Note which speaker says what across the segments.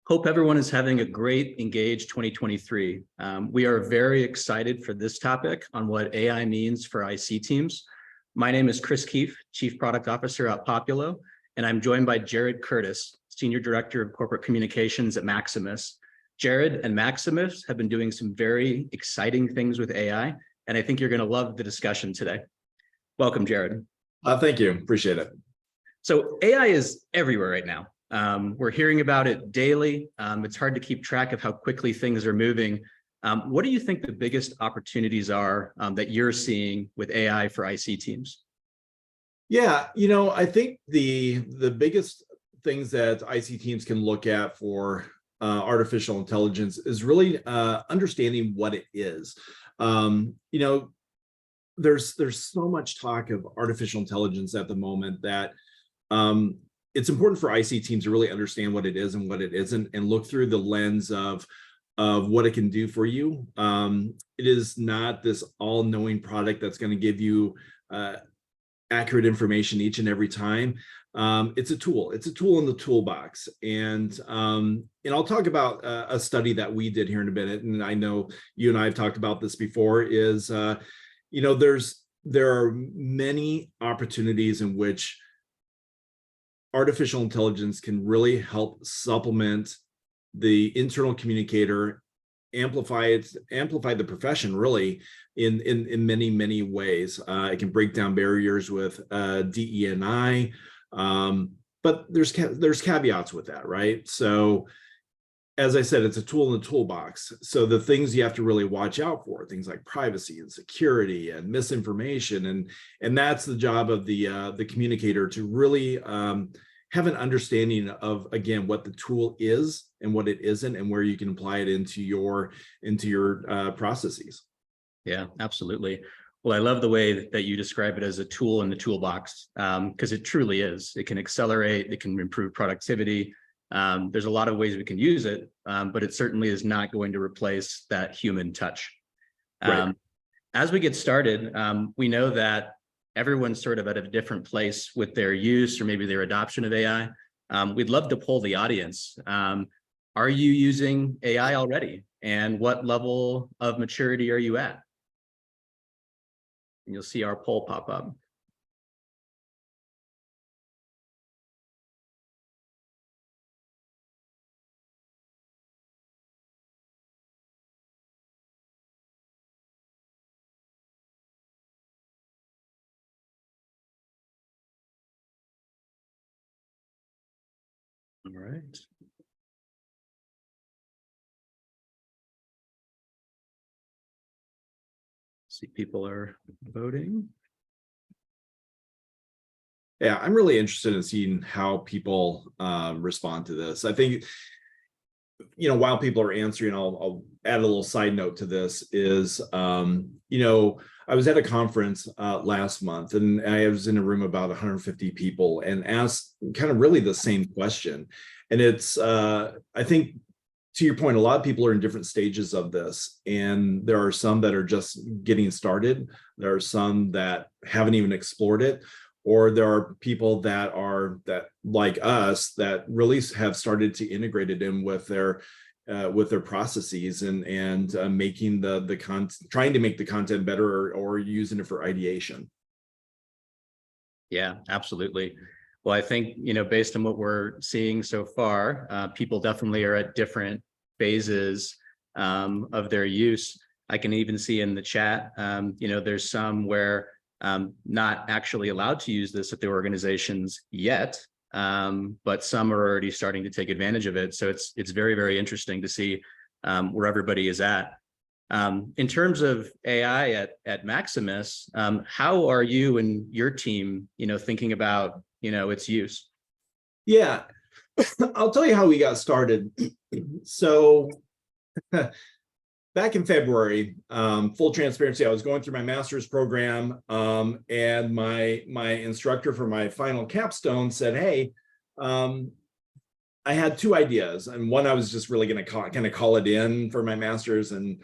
Speaker 1: Hope everyone is having a great, engaged 2023. We are very excited for this topic on what AI means for IC teams. My name is Chris Keefe, Chief Product Officer at Populo, and I'm joined by Jared Curtis, Senior Director of Corporate Communications at Maximus. Jared and Maximus have been doing some very exciting things with AI, and I think you're going to love the discussion today. Welcome, Jared.
Speaker 2: Thank you. Appreciate it.
Speaker 1: So AI is everywhere right now. We're hearing about it daily. It's hard to keep track of how quickly things are moving. What do you think the biggest opportunities are that you're seeing with AI for IC teams?
Speaker 2: Yeah, I think the biggest things that IC teams can look at for artificial intelligence is really understanding what it is. There's so much talk of artificial intelligence at the moment that it's important for IC teams to really understand what it is and what it isn't, and look through the lens of what it can do for you. It is not this all-knowing product that's going to give you accurate information each and every time. It's a tool. It's a tool in the toolbox. And I'll talk about a study that we did here in a minute, and I know you and I have talked about this before, is there are many opportunities in which artificial intelligence can really help supplement the internal communicator, amplify the profession really in many ways. It can break down barriers with DE&I, but there's caveats with that, right? So as I said, it's a tool in the toolbox. So the things you have to really watch out for, things like privacy and security and misinformation, and that's the job of the communicator, to really have an understanding of, again, what the tool is and what it isn't, and where you can apply it into your processes.
Speaker 1: Yeah, absolutely. Well, I love the way that you describe it as a tool in the toolbox, because it truly is. It can accelerate, it can improve productivity. There's a lot of ways we can use it, but it certainly is not going to replace that human touch.
Speaker 2: Right.
Speaker 1: As we get started, we know that everyone's sort of at a different place with their use or maybe their adoption of AI. We'd love to poll the audience. Are you using AI already? And what level of maturity are you at? And you'll see our poll pop up. All right. See, people are voting.
Speaker 2: Yeah, I'm really interested in seeing how people respond to this. I think, while people are answering, I'll add a little side note to this is, I was at a conference last month, and I was in a room about 150 people and asked kind of really the same question. And it's, I think, to your point, a lot of people are in different stages of this, and there are some that are just getting started. There are some that haven't even explored it, or there are people that like us that really have started to integrate it in with their processes and making the content, trying to make the content better, or using it for ideation.
Speaker 1: Yeah, absolutely. Well, I think, based on what we're seeing so far, people definitely are at different phases of their use. I can even see in the chat, there's some where not actually allowed to use this at their organizations yet, but some are already starting to take advantage of it. So it's very, very interesting to see where everybody is at. In terms of AI at Maximus, how are you and your team, thinking about, its use?
Speaker 2: Yeah, I'll tell you how we got started. So back in February, full transparency, I was going through my master's program, and my instructor for my final capstone said, "Hey, I had two ideas, and one I was just really going to call it in for my master's and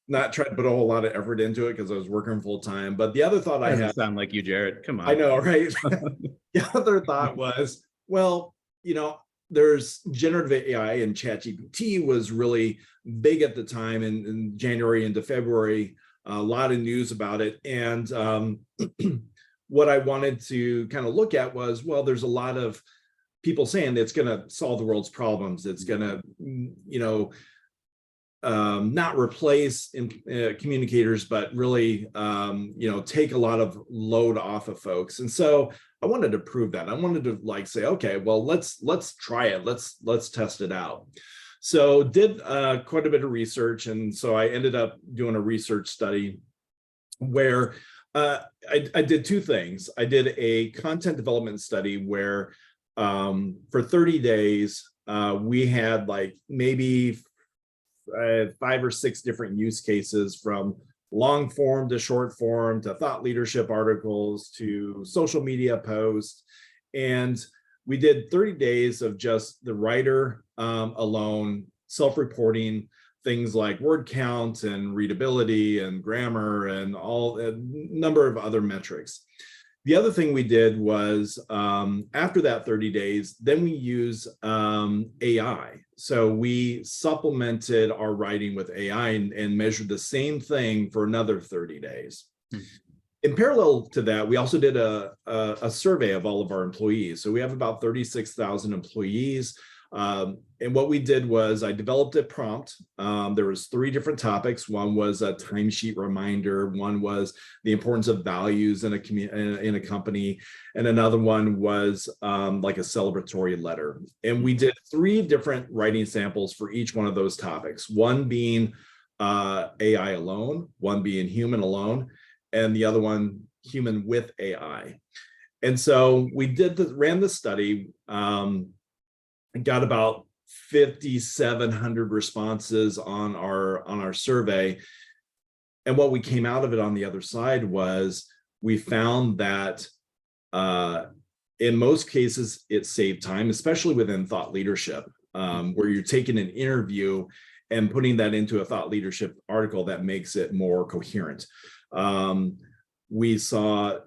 Speaker 2: not try to put a whole lot of effort into it because I was working full time. But the other thought I had,
Speaker 1: sound like you, Jared. Come on.
Speaker 2: I know, right? The other thought was, well, there's generative AI, and ChatGPT was really big at the time in January into February, a lot of news about it. And what I wanted to kind of look at was, well, there's a lot of people saying that it's going to solve the world's problems. It's going to, not replace communicators, but really, take a lot of load off of folks. And so I wanted to prove that. I wanted to like say, okay, well, let's try it. Let's test it out. So did quite a bit of research. And so I ended up doing a research study where I did two things. I did a content development study where for 30 days, we had like maybe 5 or 6 different use cases, from long form to short form to thought leadership articles to social media posts. And we did 30 days of just the writer alone, self-reporting things like word count and readability and grammar and a number of other metrics. The other thing we did was after that 30 days, then we use AI. So we supplemented our writing with AI and measured the same thing for another 30 days. Mm-hmm. In parallel to that, we also did a survey of all of our employees. So we have about 36,000 employees. And what we did was I developed a prompt. There was 3 different topics. One was a timesheet reminder. One was the importance of values in a company. And another one was like a celebratory letter. And we did 3 different writing samples for each one of those topics. One being AI alone, one being human alone, and the other one human with AI. And so we ran the study. Got about 5,700 responses on our survey. And what we came out of it on the other side was we found that in most cases, it saved time, especially within thought leadership, where you're taking an interview and putting that into a thought leadership article that makes it more coherent. We saw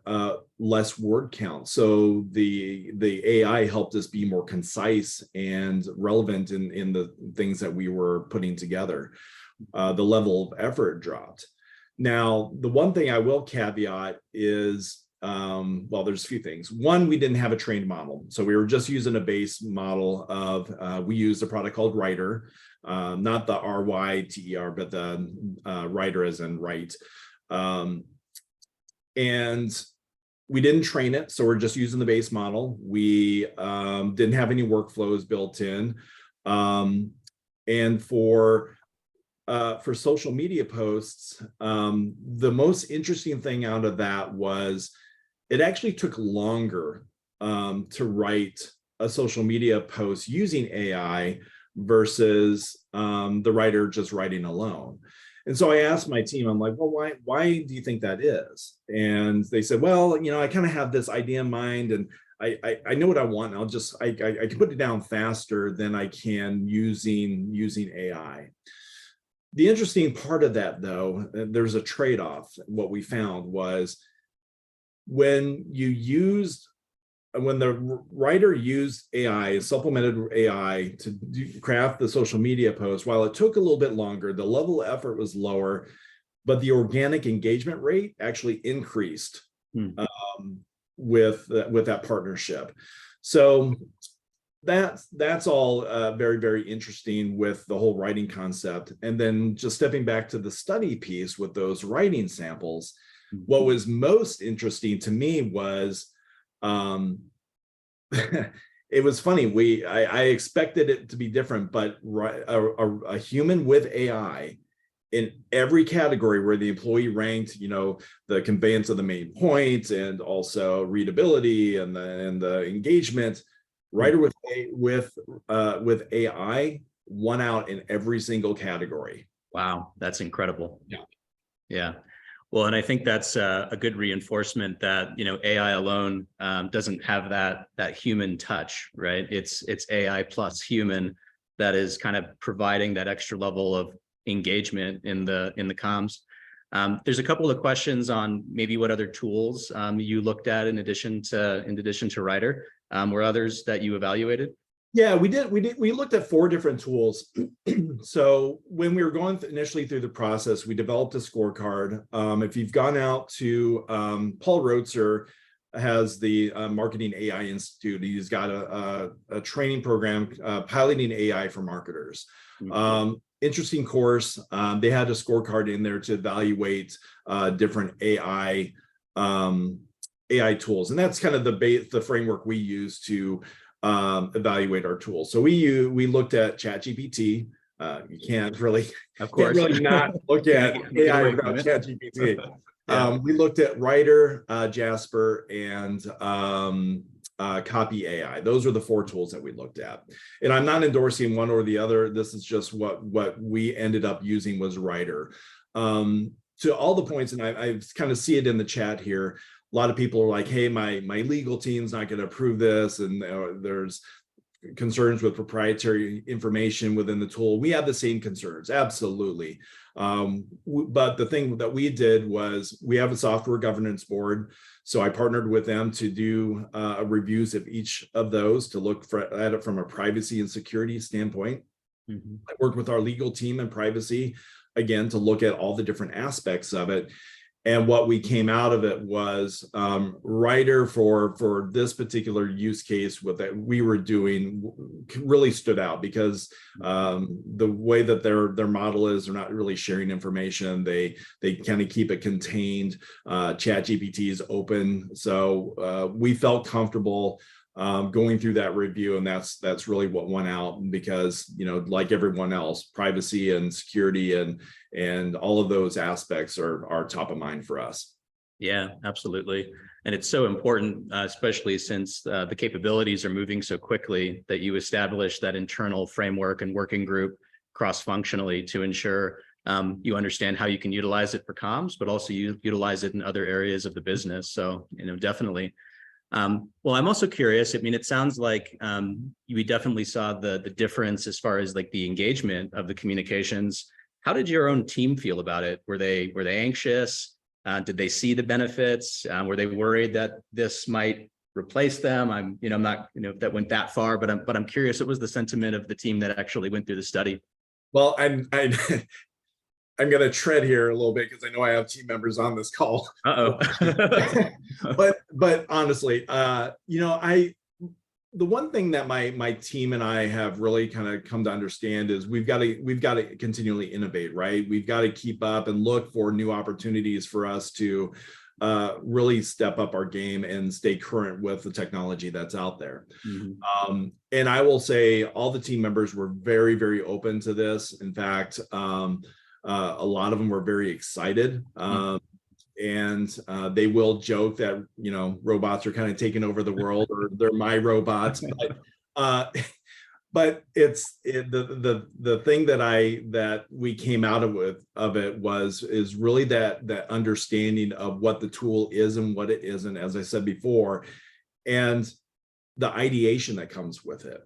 Speaker 2: less word count. So the AI helped us be more concise and relevant in the things that we were putting together. The level of effort dropped. Now, the one thing I will caveat is, well, there's a few things. One, we didn't have a trained model. So we were just using a base model of, we used a product called Writer, not the RYTER, but the Writer as in write. And we didn't train it, so we're just using the base model. We didn't have any workflows built in. And for social media posts, the most interesting thing out of that was it actually took longer to write a social media post using AI versus the writer just writing alone. And so I asked my team, I'm like, well, why do you think that is? And they said, well, I kind of have this idea in mind, and I know what I want. And I can put it down faster than I can using AI. The interesting part of that, though, there's a trade-off. What we found was when the writer used AI, supplemented AI to craft the social media post, while it took a little bit longer, the level of effort was lower, but the organic engagement rate actually increased with that partnership. So that's all very, very interesting with the whole writing concept. And then just stepping back to the study piece with those writing samples, what was most interesting to me was it was funny. I expected it to be different, but a human with AI in every category where the employee ranked, the conveyance of the main point and also readability and the engagement, writer with AI won out in every single category.
Speaker 1: Wow, that's incredible.
Speaker 2: Yeah.
Speaker 1: Yeah. Well, and I think that's a good reinforcement that, AI alone doesn't have that human touch, right? It's AI plus human that is kind of providing that extra level of engagement in the comms. There's a couple of questions on maybe what other tools you looked at in addition to Writer. Were others that you evaluated?
Speaker 2: Yeah, we looked at 4 different tools. So when we were going initially through the process, we developed a scorecard. If you've gone out to Paul Rotzer has the Marketing AI Institute. He's got a training program piloting AI for marketers. Interesting course. They had a scorecard in there to evaluate different AI tools, and that's kind of the framework we use to evaluate our tools. So we looked at ChatGPT. You can't really not look at AI without ChatGPT. We looked at Writer, Jasper, and Copy AI. Those are the 4 tools that we looked at. And I'm not endorsing one or the other. This is just what we ended up using was Writer. To all the points, and I kind of see it in the chat here. A lot of people are like, hey, my legal team's not going to approve this, and there's concerns with proprietary information within the tool. We have the same concerns, absolutely. But the thing that we did was we have a software governance board. So I partnered with them to do reviews of each of those to look at it from a privacy and security standpoint. I worked with our legal team and privacy, again, to look at all the different aspects of it. And what we came out of it was Writer for this particular use case with that we were doing really stood out because the way that their model is, they're not really sharing information. They kind of keep it contained. ChatGPT is open, so we felt comfortable going through that review, and that's really what won out because, you know, like everyone else, privacy and security and all of those aspects are top of mind for us.
Speaker 1: Yeah, absolutely. And it's so important, especially since the capabilities are moving so quickly, that you establish that internal framework and working group cross-functionally to ensure you understand how you can utilize it for comms, but also you utilize it in other areas of the business. So, you know, definitely. Well, I'm also curious. I mean, it sounds like we definitely saw the difference as far as like the engagement of the communications. How did your own team feel about it? Were they anxious? Did they see the benefits? Were they worried that this might replace them? I'm not, if that went that far, but I'm curious. What was the sentiment of the team that actually went through the study?
Speaker 2: Well, I'm going to tread here a little bit because I know I have team members on this call. But honestly, the one thing that my team and I have really kind of come to understand is we've got to continually innovate, right? We've got to keep up and look for new opportunities for us to really step up our game and stay current with the technology that's out there. And I will say all the team members were very, very open to this. In fact, a lot of them were very excited. And they will joke that, robots are kind of taking over the world, or they're my robots. But the thing that we came out of it is really that understanding of what the tool is and what it isn't, as I said before, and the ideation that comes with it.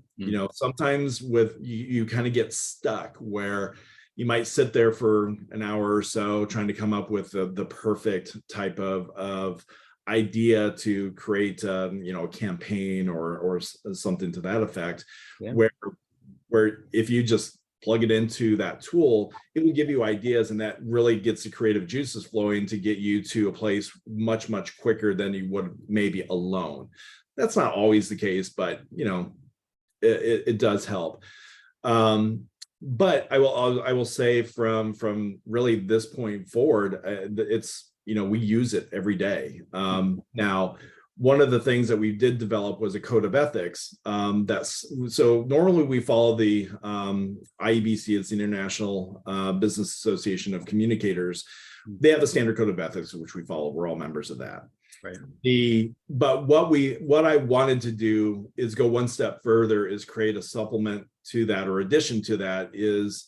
Speaker 2: Sometimes you kind of get stuck where you might sit there for an hour or so trying to come up with the perfect type of idea to create a campaign or something to that effect. Where if you just plug it into that tool, it will give you ideas, and that really gets the creative juices flowing to get you to a place much, much quicker than you would maybe alone. That's not always the case, but it does help. But I will say from really this point forward, it's we use it every day. Now, one of the things that we did develop was a code of ethics. So normally we follow the IEBC, it's the International Business Association of Communicators. They have a standard code of ethics which we follow. We're all members of that. Right. But what I wanted to do is go one step further, is create a supplement to that, or addition to that, is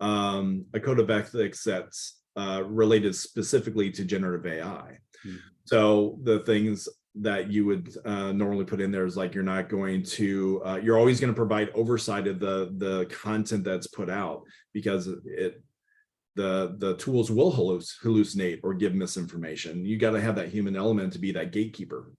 Speaker 2: a code of ethics that's related specifically to generative AI. So the things that you would normally put in there is like, you're not going to you're always going to provide oversight of the content that's put out, because the tools will hallucinate or give misinformation. You got to have that human element to be that gatekeeper.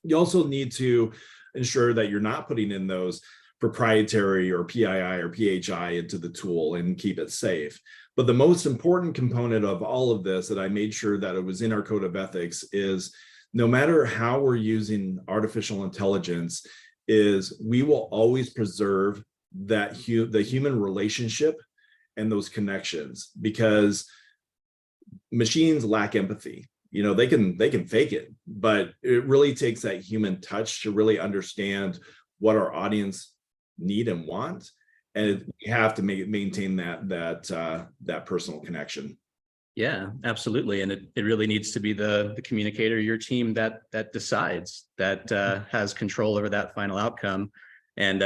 Speaker 2: You also need to ensure that you're not putting in those proprietary or PII or PHI into the tool and keep it safe. But the most important component of all of this that I made sure that it was in our code of ethics is no matter how we're using artificial intelligence, is we will always preserve that the human relationship and those connections, because machines lack empathy. They can fake it, but it really takes that human touch to really understand what our audience need and want, and we have to maintain that personal connection.
Speaker 1: Yeah, absolutely. And it really needs to be the communicator, your team that decides, that has control over that final outcome. And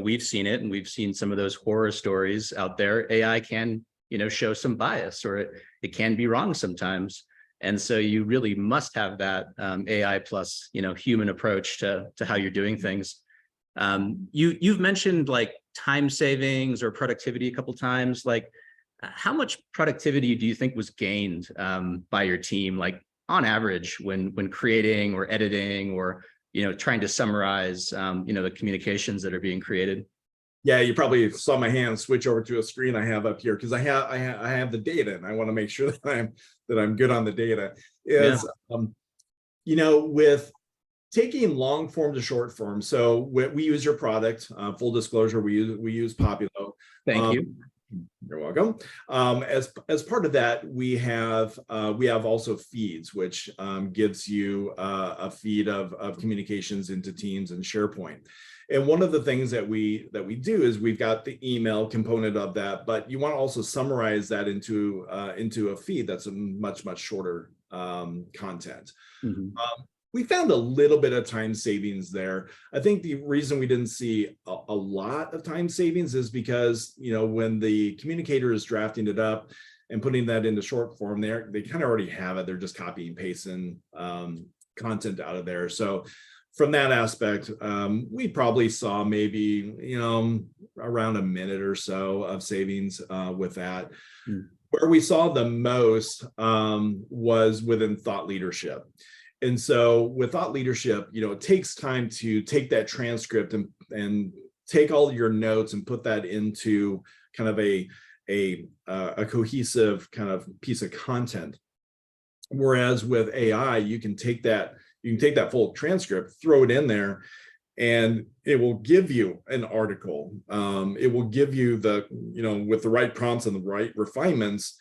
Speaker 1: we've seen it, and we've seen some of those horror stories out there. AI can show some bias, or it can be wrong sometimes. And so you really must have that AI plus human approach to how you're doing things. You've mentioned like time savings or productivity a couple times. Like, how much productivity do you think was gained by your team, like on average, when creating or editing or trying to summarize the communications that are being created?
Speaker 2: Yeah, you probably saw my hand switch over to a screen I have up here, because I have the data, and I want to make sure that I'm good on the data. Is with taking long form to short form. So we use your product. Full disclosure, we use Populo.
Speaker 1: Thank you.
Speaker 2: You're welcome. As part of that, we have also feeds, which gives you a feed of communications into Teams and SharePoint. And one of the things that we do is we've got the email component of that, but you want to also summarize that into a feed that's a much shorter content.
Speaker 1: Mm-hmm.
Speaker 2: We found a little bit of time savings there. I think the reason we didn't see a lot of time savings is because, when the communicator is drafting it up and putting that into short form, they kind of already have it. They're just copying and pasting content out of there. So from that aspect, we probably saw maybe, around a minute or so of savings with that. Mm. Where we saw the most was within thought leadership. And so with thought leadership, it takes time to take that transcript and take all your notes and put that into kind of a cohesive kind of piece of content. Whereas with AI, you can take that full transcript, throw it in there, and it will give you an article. It will give you with the right prompts and the right refinements,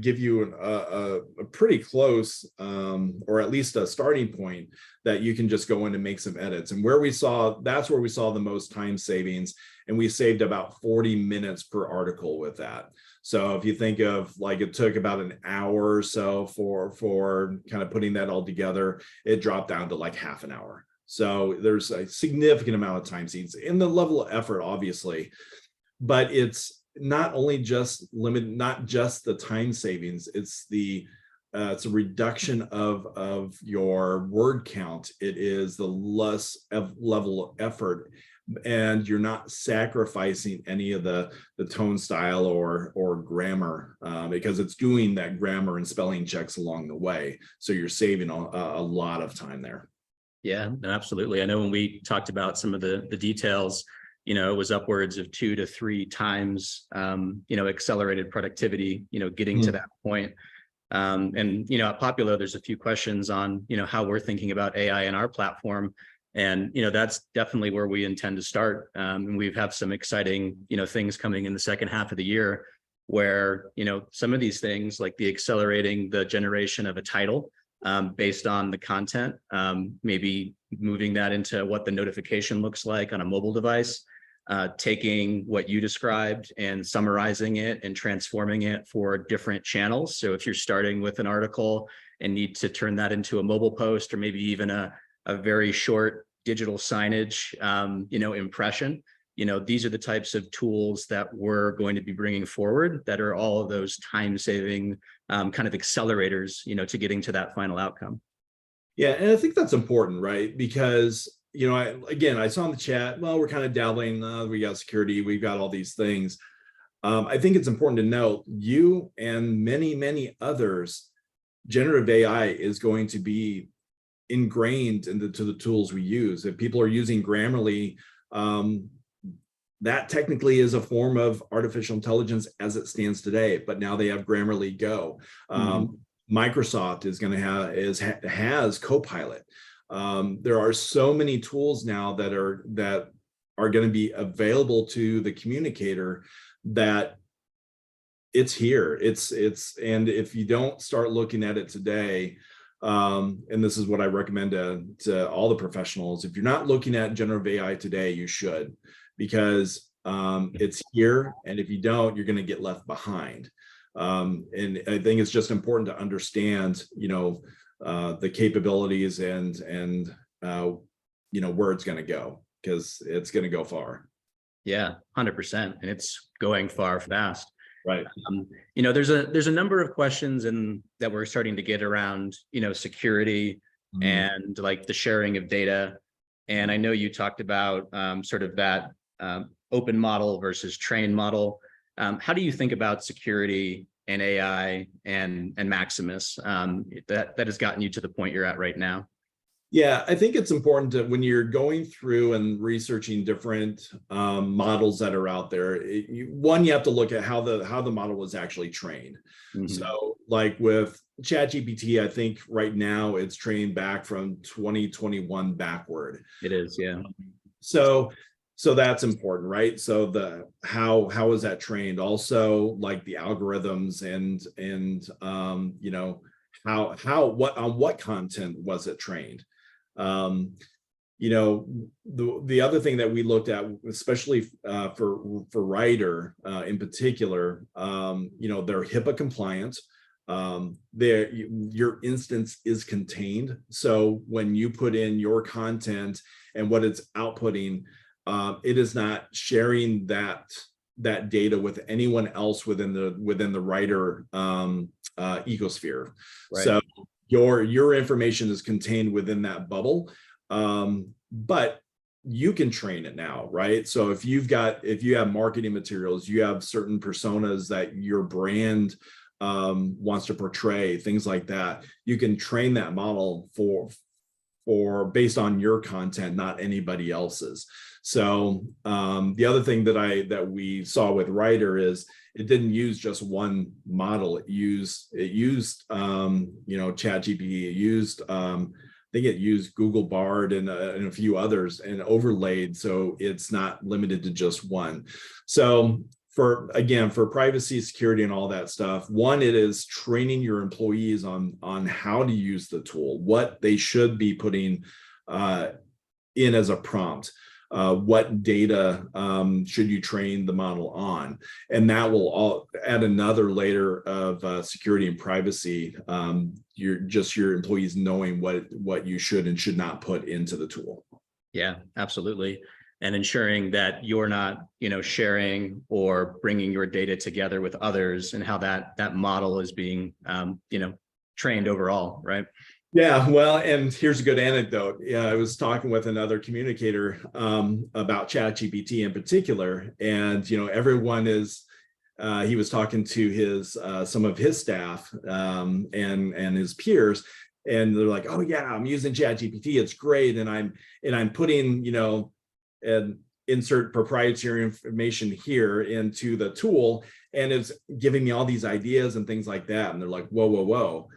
Speaker 2: give you a pretty close, or at least a starting point that you can just go in and make some edits. And that's where we saw the most time savings, and we saved about 40 minutes per article with that. So if you think of like it took about an hour or so for kind of putting that all together, it dropped down to like half an hour. So there's a significant amount of time savings in the level of effort, obviously, but it's not only just not just the time savings, it's a reduction of your word count. It is the less level of effort, and you're not sacrificing any of the tone style or grammar, because it's doing that grammar and spelling checks along the way. So you're saving a lot of time there.
Speaker 1: Yeah, absolutely. I know when we talked about some of the details, it was upwards of 2 to 3 times, accelerated productivity, getting to that point. And, at Populo, there's a few questions on, how we're thinking about AI in our platform. And, that's definitely where we intend to start. And we have some exciting, things coming in the second half of the year where, some of these things like the accelerating the generation of a title based on the content, maybe moving that into what the notification looks like on a mobile device. Taking what you described and summarizing it and transforming it for different channels. So if you're starting with an article and need to turn that into a mobile post, or maybe even a very short digital signage, impression, these are the types of tools that we're going to be bringing forward that are all of those time-saving kind of accelerators, to getting to that final outcome.
Speaker 2: Yeah, and I think that's important, right? Because I saw in the chat, well, we're kind of dabbling, we got security, we've got all these things. I think it's important to note, you and many others, generative AI is going to be ingrained into the tools we use. If people are using Grammarly, that technically is a form of artificial intelligence as it stands today, but now they have Grammarly Go. Microsoft is going to has Copilot. There are so many tools now that are going to be available to the communicator that it's here. And if you don't start looking at it today, and this is what I recommend to all the professionals, if you're not looking at generative AI today, you should, because it's here. And if you don't, you're going to get left behind. And I think it's just important to understand, the capabilities and where it's going to go, because it's going to go far.
Speaker 1: Yeah, 100%. And it's going far fast.
Speaker 2: Right.
Speaker 1: There's a number of questions that we're starting to get around, security and like the sharing of data. And I know you talked about sort of that open model versus trained model. How do you think about security and AI and Maximus that has gotten you to the point you're at right now?
Speaker 2: Yeah, I think it's important to, when you're going through and researching different models that are out there, you have to look at how the model was actually trained. So like with ChatGPT, I think right now it's trained back from 2021 backward.
Speaker 1: It is, yeah.
Speaker 2: So that's important, right? So how is that trained? Also, like the algorithms and what content was it trained? The other thing that we looked at, especially for Writer in particular, they're HIPAA compliant. Your instance is contained. So when you put in your content and what it's outputting, it is not sharing that data with anyone else within the Writer ecosphere. Right. So your information is contained within that bubble, but you can train it now, right? So if you have marketing materials, you have certain personas that your brand wants to portray, things like that, you can train that model for based on your content, not anybody else's. So the other thing that we saw with Writer is it didn't use just one model. It used ChatGPT. It used I think it used Google Bard and a few others and overlaid, so it's not limited to just one. So for privacy, security, and all that stuff, one, it is training your employees on how to use the tool, what they should be putting in as a prompt. What data should you train the model on? And that will all add another layer of security and privacy. Your employees knowing what you should and should not put into the tool.
Speaker 1: Yeah, absolutely. And ensuring that you're not, sharing or bringing your data together with others, and how that model is being, trained overall, right?
Speaker 2: Yeah, well, and here's a good anecdote. Yeah, I was talking with another communicator about ChatGPT in particular, and everyone is. He was talking to his some of his staff and his peers, and they're like, "Oh yeah, I'm using ChatGPT. It's great, and I'm putting and insert proprietary information here into the tool, and it's giving me all these ideas and things like that." And they're like, "Whoa, whoa, whoa.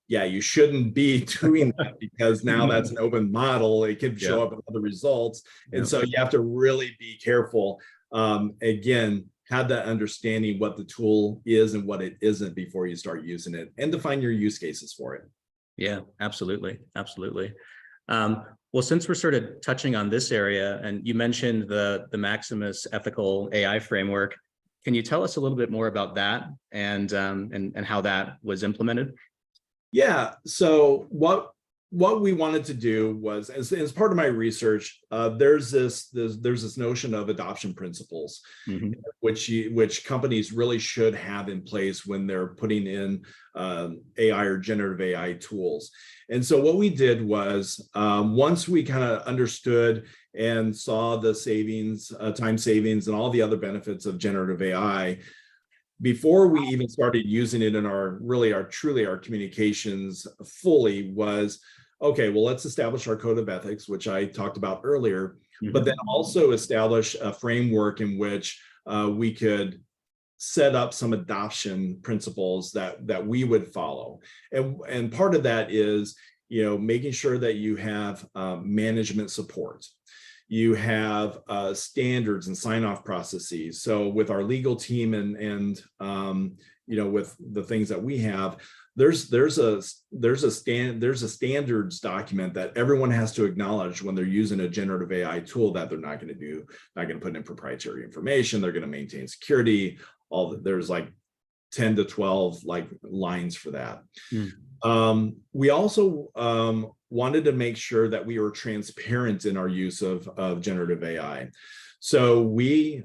Speaker 2: Yeah, you shouldn't be doing that, because now that's an open model. It could show up in other results." And so you have to really be careful. Again, have that understanding what the tool is and what it isn't before you start using it, and define your use cases for it.
Speaker 1: Yeah, absolutely. Absolutely. Well, since we're sort of touching on this area, and you mentioned the Maximus ethical AI framework, can you tell us a little bit more about that and how that was implemented?
Speaker 2: Yeah. So what we wanted to do was, as part of my research, there's this notion of adoption principles, which companies really should have in place when they're putting in AI or generative AI tools. And so what we did was, once we kind of understood and saw the savings, time savings, and all the other benefits of generative AI, before we even started using it in our communications fully, was, okay, well, let's establish our code of ethics, which I talked about earlier. but then also establish a framework in which we could set up some adoption principles that we would follow. And part of that is, making sure that you have management support. You have standards and sign-off processes. So with our legal team and with the things that we have, there's a standards document that everyone has to acknowledge when they're using a generative AI tool, that they're not going to put in proprietary information. They're going to maintain security. There's like 10 to 12 lines for that. We also wanted to make sure that we were transparent in our use of generative AI. So we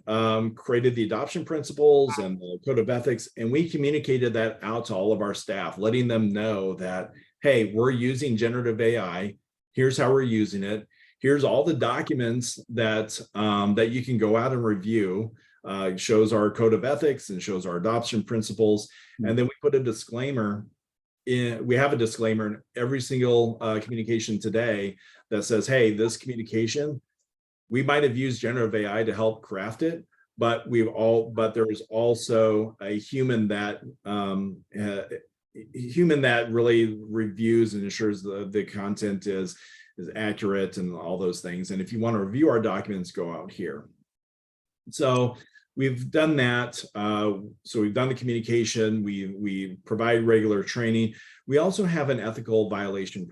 Speaker 2: created the adoption principles and the code of ethics, and we communicated that out to all of our staff, letting them know that, hey, we're using generative AI. Here's how we're using it. Here's all the documents that you can go out and review. It shows our code of ethics and shows our adoption principles. And then we put a disclaimer we have a disclaimer in every single communication today that says, hey, this communication, we might have used generative AI to help craft it, but there is also a human that really reviews and ensures the content is accurate and all those things. And if you want to review our documents, go out here. So we've done that. So we've done the communication. We provide regular training. We also have an ethical violation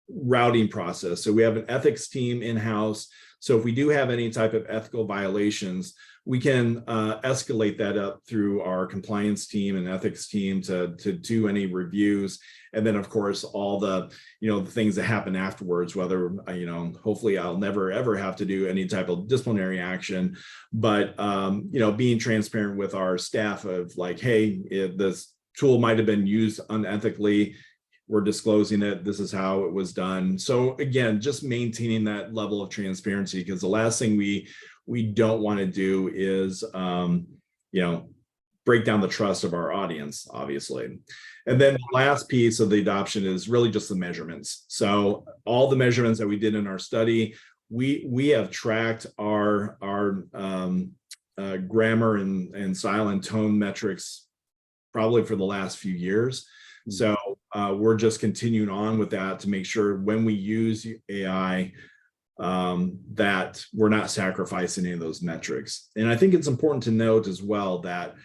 Speaker 2: routing process. So we have an ethics team in-house. So if we do have any type of ethical violations, we can escalate that up through our compliance team and ethics team to do any reviews. And then, of course, all the things that happen afterwards, whether hopefully I'll never ever have to do any type of disciplinary action, but being transparent with our staff of like, hey, if this tool might have been used unethically, we're disclosing it. This is how it was done. So again, just maintaining that level of transparency, because the last thing we don't want to do is break down the trust of our audience, obviously. And then the last piece of the adoption is really just the measurements. So all the measurements that we did in our study, we have tracked our grammar and style and tone metrics probably for the last few years. So we're just continuing on with that to make sure when we use AI that we're not sacrificing any of those metrics. And I think it's important to note as well that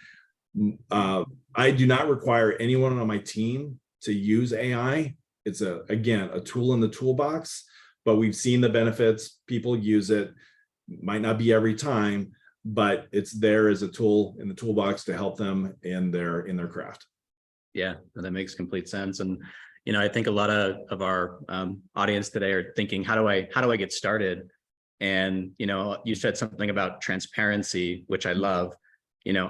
Speaker 2: I do not require anyone on my team to use AI. It's again, a tool in the toolbox, but we've seen the benefits. People use it. Might not be every time, but it's there as a tool in the toolbox to help them in their craft.
Speaker 1: Yeah, that makes complete sense. And I think a lot of our audience today are thinking, how do I get started? And you said something about transparency, which I love.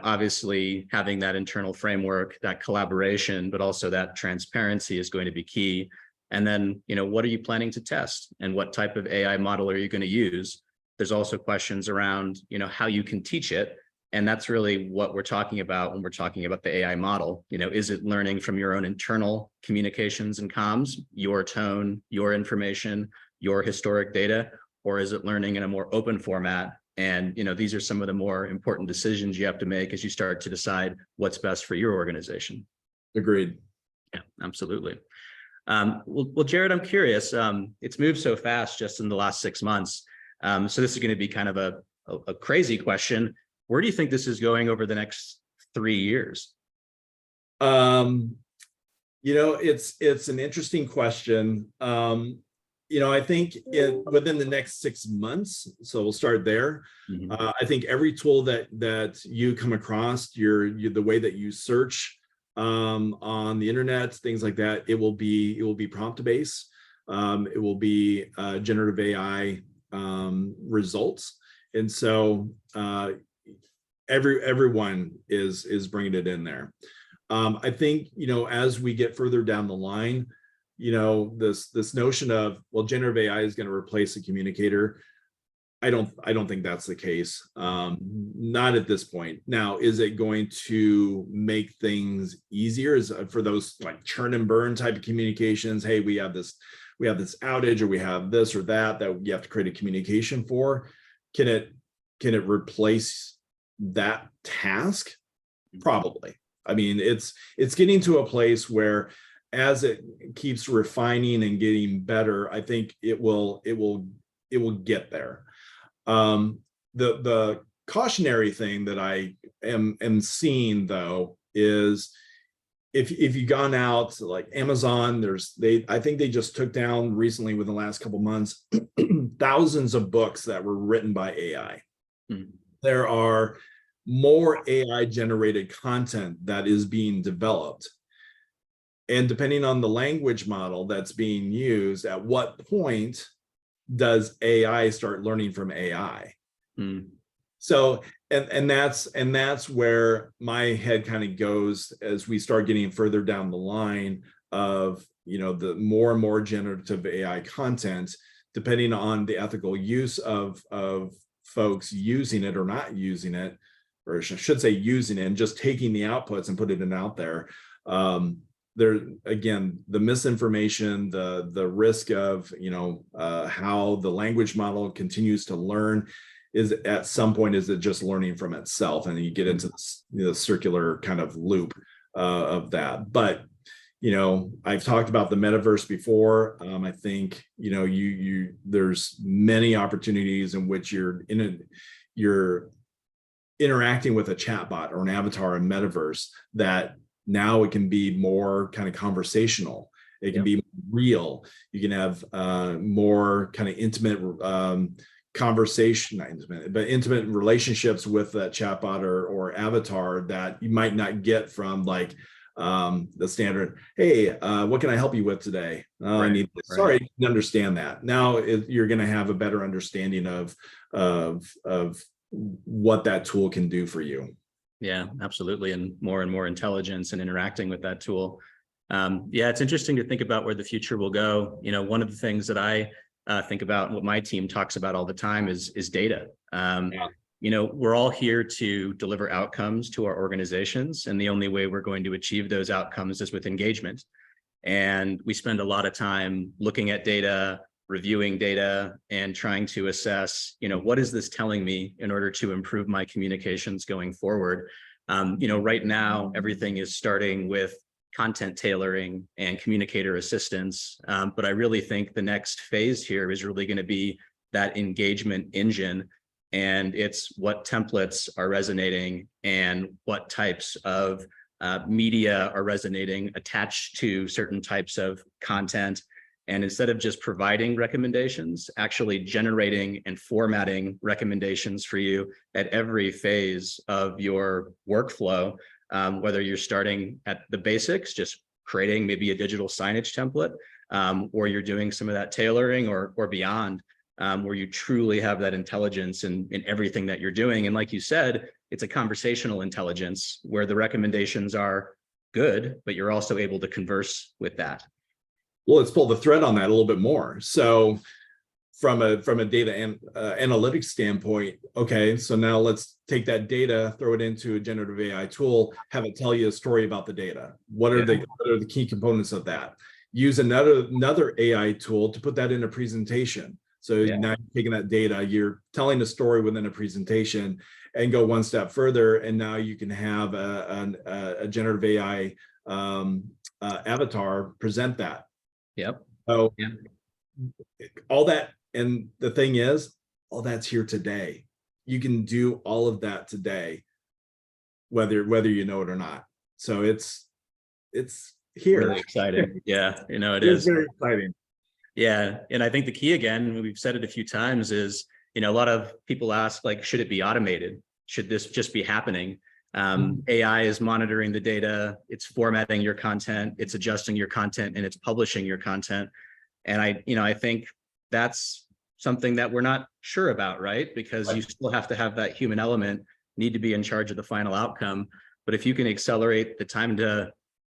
Speaker 1: Obviously having that internal framework, that collaboration, but also that transparency is going to be key. And then, what are you planning to test, and what type of AI model are you going to use? There's also questions around, how you can teach it. And that's really what we're talking about when we're talking about the AI model. Is it learning from your own internal communications and comms, your tone, your information, your historic data, or is it learning in a more open format? And, these are some of the more important decisions you have to make as you start to decide what's best for your organization.
Speaker 2: Agreed.
Speaker 1: Yeah, absolutely. Well, Jared, I'm curious. It's moved so fast just in the last 6 months. So this is going to be kind of a crazy question. Where do you think this is going over the next 3 years?
Speaker 2: It's an interesting question. I think within the next 6 months, so we'll start there. I think every tool that you come across, the way that you search on the internet, things like that, it will be prompt based. It will be generative AI results, and so everyone is bringing it in there. I think as we get further down the line, this notion of, well, generative AI is going to replace a communicator. I don't think that's the case. Not at this point. Now, is it going to make things easier? Is for those like churn and burn type of communications? Hey, we have this outage, or we have this or that you have to create a communication for. Can it replace that task? Probably. I mean, it's getting to a place where, as it keeps refining and getting better, I think it will get there. The cautionary thing that I am seeing, though, is if you've gone out to like Amazon, I think they just took down recently, within the last couple months, thousands of books that were written by AI. There are more AI generated content that is being developed. And depending on the language model that's being used, at what point does AI start learning from AI? So, and that's where my head kind of goes as we start getting further down the line of, the more and more generative AI content, depending on the ethical use of folks using it or not using it, or I should say using it and just taking the outputs and putting it out there. There again, the misinformation, the risk of how the language model continues to learn, is at some point, is it just learning from itself, and you get into this circular kind of loop of that. But I've talked about the metaverse before. I think there's many opportunities in which you're interacting with a chatbot or an avatar in metaverse, that now it can be more kind of conversational. It can be real. You can have more kind of intimate conversation, not intimate, but intimate relationships with that chatbot or avatar that you might not get from like the standard, hey, what can I help you with today? Right, I need this. Sorry, I didn't understand that. Now you're going to have a better understanding of what that tool can do for you.
Speaker 1: Yeah, absolutely. And more intelligence and interacting with that tool. Yeah, it's interesting to think about where the future will go. One of the things that I think about, and what my team talks about all the time, is data. We're all here to deliver outcomes to our organizations, and the only way we're going to achieve those outcomes is with engagement. And we spend a lot of time looking at data, reviewing data, and trying to assess, what is this telling me in order to improve my communications going forward? Right now, everything is starting with content tailoring and communicator assistance. But I really think the next phase here is really going to be that engagement engine. And it's what templates are resonating and what types of media are resonating attached to certain types of content. And instead of just providing recommendations, actually generating and formatting recommendations for you at every phase of your workflow, whether you're starting at the basics, just creating maybe a digital signage template, or you're doing some of that tailoring or beyond, where you truly have that intelligence in everything that you're doing. And like you said, it's a conversational intelligence where the recommendations are good, but you're also able to converse with that.
Speaker 2: Well, let's pull the thread on that a little bit more. So from a data and analytics standpoint, okay, so now let's take that data, throw it into a generative AI tool, have it tell you a story about the data. What are the key components of that? Use another AI tool to put that in a presentation. So now you're taking that data, you're telling a story within a presentation, and go one step further, and now you can have a generative AI avatar present that.
Speaker 1: Yep.
Speaker 2: So all that, and the thing is, all that's here today. You can do all of that today, whether you know it or not. So it's here.
Speaker 1: Really exciting. Yeah, it
Speaker 2: is
Speaker 1: is
Speaker 2: very exciting.
Speaker 1: Yeah, and I think the key, again, we've said it a few times, is a lot of people ask, like, should it be automated? Should this just be happening? AI is monitoring the data, it's formatting your content, it's adjusting your content, and it's publishing your content. And I think that's something that we're not sure about, right? Because you still have to have that human element, need to be in charge of the final outcome. But if you can accelerate the time to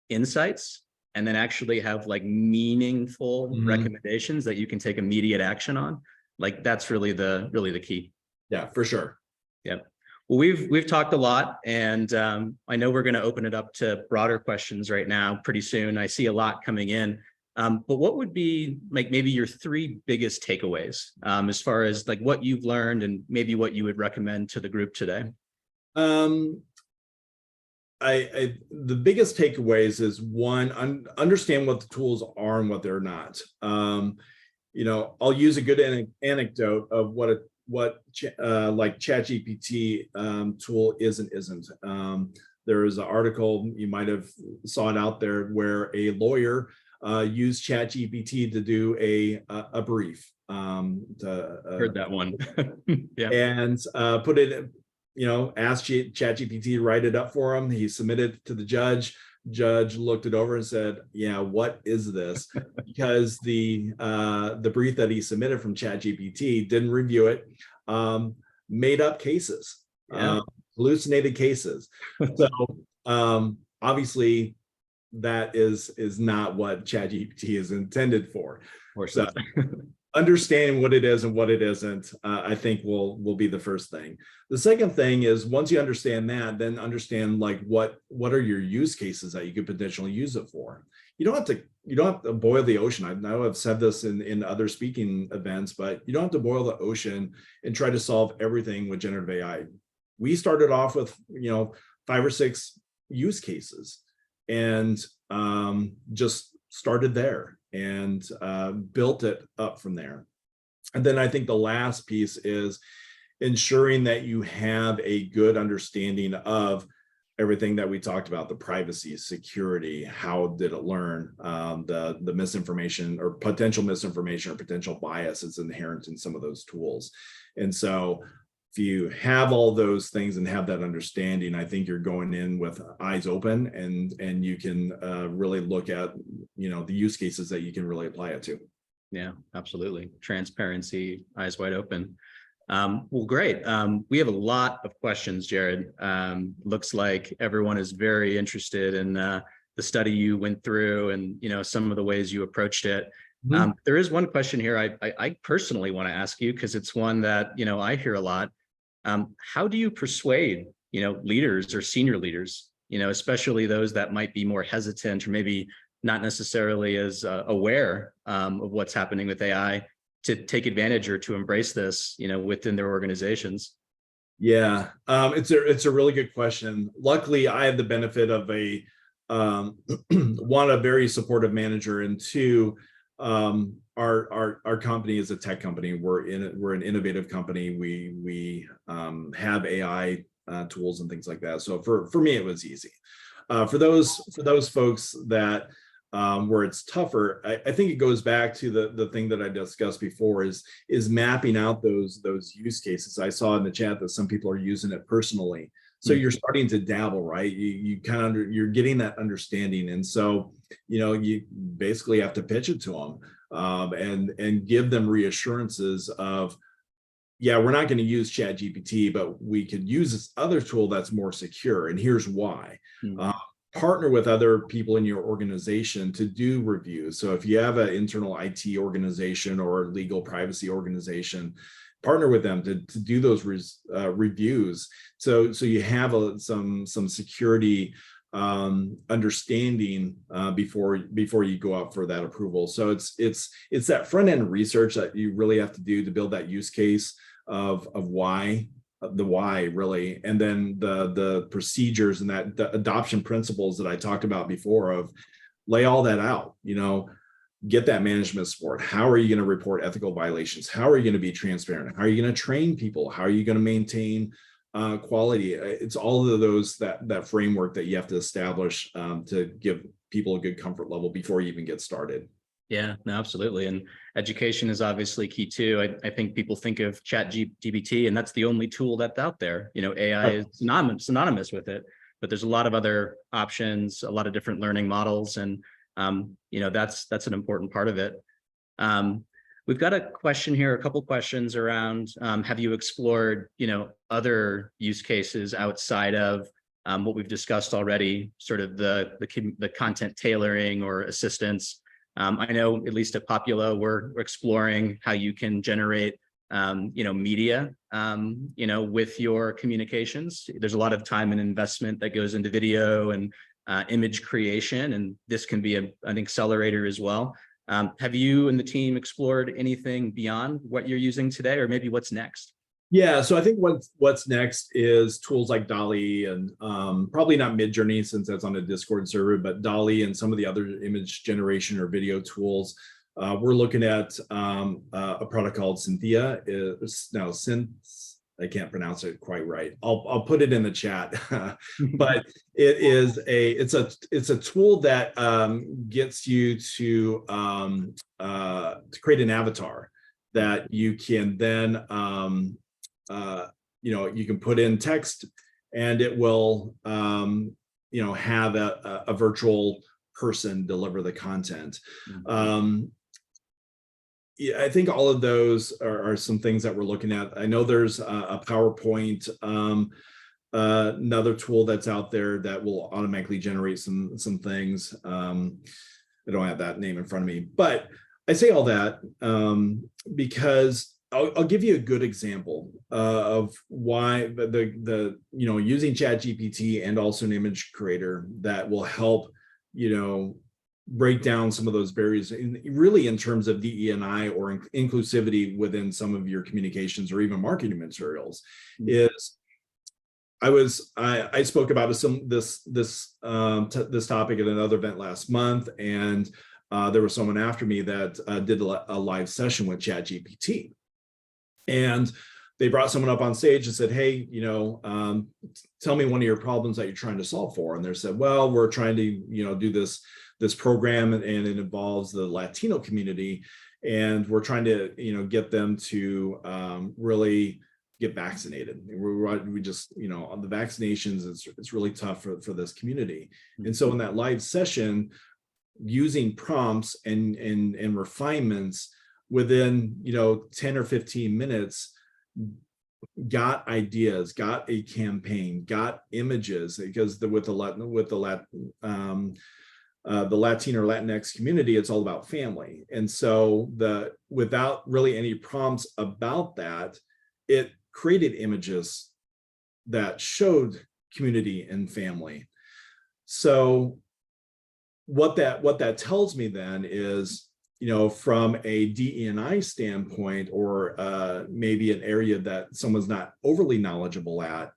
Speaker 1: insights, and then actually have like meaningful recommendations that you can take immediate action on, Like that's really the key.
Speaker 2: Yeah, for sure.
Speaker 1: Yeah. Well, we've talked a lot, and I know we're going to open it up to broader questions right now pretty soon. I see a lot coming in. But what would be like maybe your three biggest takeaways as far as like what you've learned and maybe what you would recommend to the group today?
Speaker 2: Um, the biggest takeaways is one, understand what the tools are and what they're not. I'll use a good anecdote of what like ChatGPT tool is and isn't. There is an article, you might have saw it out there, where a lawyer used ChatGPT to do a brief.
Speaker 1: Heard that one. Yeah.
Speaker 2: And put it, asked ChatGPT to write it up for him. He submitted it to the judge. Judge looked it over and said, "Yeah, what is this?" Because the brief that he submitted from ChatGPT didn't review it, made up cases,
Speaker 1: Yeah.
Speaker 2: hallucinated cases. So obviously, that is not what ChatGPT is intended for. So understanding what it is and what it isn't, I think will be the first thing. The second thing is, once you understand that, then understand like what are your use cases that you could potentially use it for. You don't have to boil the ocean. I know I've said this in other speaking events, but you don't have to boil the ocean and try to solve everything with generative AI. We started off with 5 or 6 use cases, and just started there and built it up from there. And then I think the last piece is ensuring that you have a good understanding of everything that we talked about: the privacy, security, how did it learn, the misinformation or potential misinformation or potential bias is inherent in some of those tools. And so if you have all those things and have that understanding, I think you're going in with eyes open, and you can really look at the use cases that you can really apply it to.
Speaker 1: Yeah, absolutely. Transparency, eyes wide open. Well, great. We have a lot of questions, Jared. Looks like everyone is very interested in the study you went through and some of the ways you approached it.
Speaker 2: Mm-hmm.
Speaker 1: There is one question here I personally want to ask you, because it's one that I hear a lot. How do you persuade leaders or senior leaders, especially those that might be more hesitant or maybe not necessarily as aware of what's happening with AI, to take advantage or to embrace this within their organizations?
Speaker 2: Yeah, it's a really good question. Luckily, I have the benefit of a very supportive manager, and two, our company is a tech company. We're an innovative company. We have AI tools and things like that. So for me, it was easy. For those folks that where it's tougher, I think it goes back to the thing that I discussed before, is mapping out those use cases. I saw in the chat that some people are using it personally. So you're starting to dabble, right? You kind of you're getting that understanding, and so you basically have to pitch it to them and give them reassurances of, yeah, we're not going to use ChatGPT, but we could use this other tool that's more secure, and here's why. Partner with other people in your organization to do reviews. So if you have an internal IT organization or legal privacy organization, partner with them to do those reviews. So you have some security understanding before you go out for that approval. So it's that front end research that you really have to do to build that use case of why. The why, really, and then the procedures and the adoption principles that I talked about before, of lay all that out, get that management support. How are you going to report ethical violations? How are you going to be transparent? How are you going to train people? How are you going to maintain quality? It's all of those, that framework that you have to establish to give people a good comfort level before you even get started.
Speaker 1: Yeah, no, absolutely. And education is obviously key too. I think people think of ChatGPT and that's the only tool that's out there. AI is synonymous with it, but there's a lot of other options, a lot of different learning models. And, that's an important part of it. We've got a question here, a couple questions around, have you explored, other use cases outside of what we've discussed already, sort of the content tailoring or assistance? I know at least at Populo, we're exploring how you can generate media, with your communications. There's a lot of time and investment that goes into video and image creation, and this can be an accelerator as well. Have you and the team explored anything beyond what you're using today, or maybe what's next?
Speaker 2: Yeah, so I think what's next is tools like DALL-E and probably not Midjourney since that's on a Discord server, but DALL-E and some of the other image generation or video tools. We're looking at a product called Cynthia. It's now I can't pronounce it quite right. I'll put it in the chat, but it's a tool that gets you to create an avatar that you can then you can put in text and it will have a virtual person deliver the content. Yeah, I think all of those are some things that we're looking at. I know there's a PowerPoint, another tool that's out there that will automatically generate some things. I don't have that name in front of me, but I say all that because I'll give you a good example of why the using ChatGPT and also an image creator that will help break down some of those barriers really in terms of DE&I or inclusivity within some of your communications or even marketing materials. Is I spoke about this topic at another event last month, and there was someone after me that did a live session with ChatGPT, and they brought someone up on stage and said, hey, tell me one of your problems that you're trying to solve for. And they said, well, we're trying to do this program, and it involves the Latino community, and we're trying to get them to really get vaccinated. We just on the vaccinations, it's really tough for this community. And so in that live session, using prompts and refinements within 10 or 15 minutes, got ideas, got a campaign, got images, because with the Latino or Latinx community, it's all about family. And so without really any prompts about that, it created images that showed community and family. So what that tells me then is, from a DE&I standpoint, or maybe an area that someone's not overly knowledgeable at,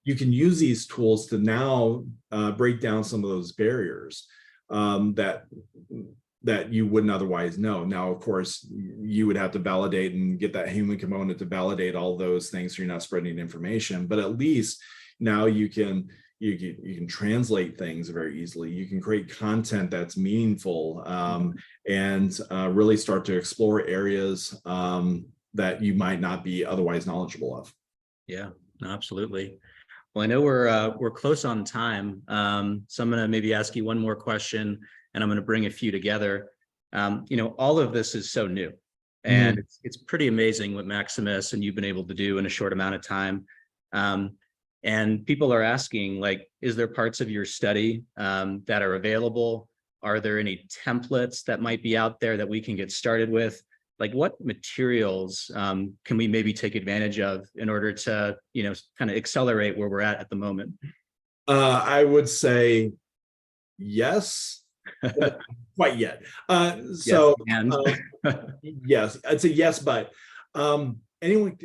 Speaker 2: you can use these tools to now break down some of those barriers that you wouldn't otherwise know. Now, of course, you would have to validate and get that human component to validate all those things so you're not spreading information. But at least now you can translate things very easily. You can create content that's meaningful and really start to explore areas that you might not be otherwise knowledgeable of.
Speaker 1: Yeah, absolutely. Well, I know we're close on time, so I'm going to maybe ask you one more question, and I'm going to bring a few together. All of this is so new, and it's pretty amazing what Maximus and you've been able to do in a short amount of time. And people are asking, like, is there parts of your study that are available? Are there any templates that might be out there that we can get started with? Like, what materials can we maybe take advantage of in order to, kind of accelerate where we're at the moment?
Speaker 2: I would say yes, quite yet. So yes, I'd say yes, but anyone,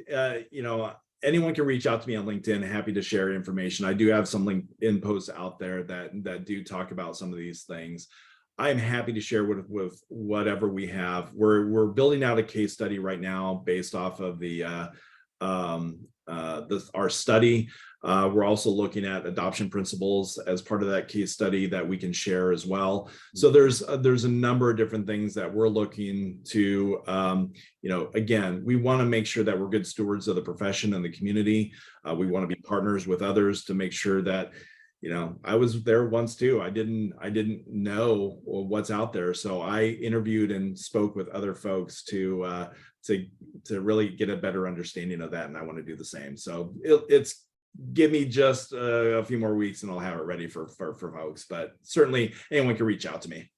Speaker 2: anyone can reach out to me on LinkedIn. Happy to share information. I do have some LinkedIn posts out there that do talk about some of these things. I'm happy to share with whatever we have. We're building out a case study right now based off of our study. We're also looking at adoption principles as part of that case study that we can share as well. So there's a number of different things that we're looking to, again, we want to make sure that we're good stewards of the profession and the community. We want to be partners with others to make sure that, I was there once too. I didn't know what's out there. So I interviewed and spoke with other folks to really get a better understanding of that. And I want to do the same. So it's give me just a few more weeks and I'll have it ready for folks, but certainly anyone can reach out to me.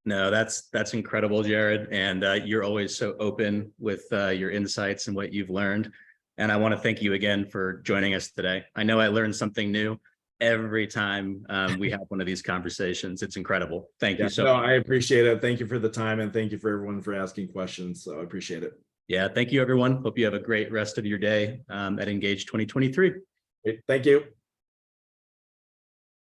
Speaker 1: No, that's incredible, Jared. And you're always so open with your insights and what you've learned. And I want to thank you again for joining us today. I know I learned something new every time we have one of these conversations. It's incredible. Thank you so
Speaker 2: No,
Speaker 1: much.
Speaker 2: I appreciate it. Thank you for the time, and thank you for everyone for asking questions. So I appreciate it.
Speaker 1: Yeah, thank you, everyone. Hope you have a great rest of your day at Engage 2023.
Speaker 2: Great. Thank you.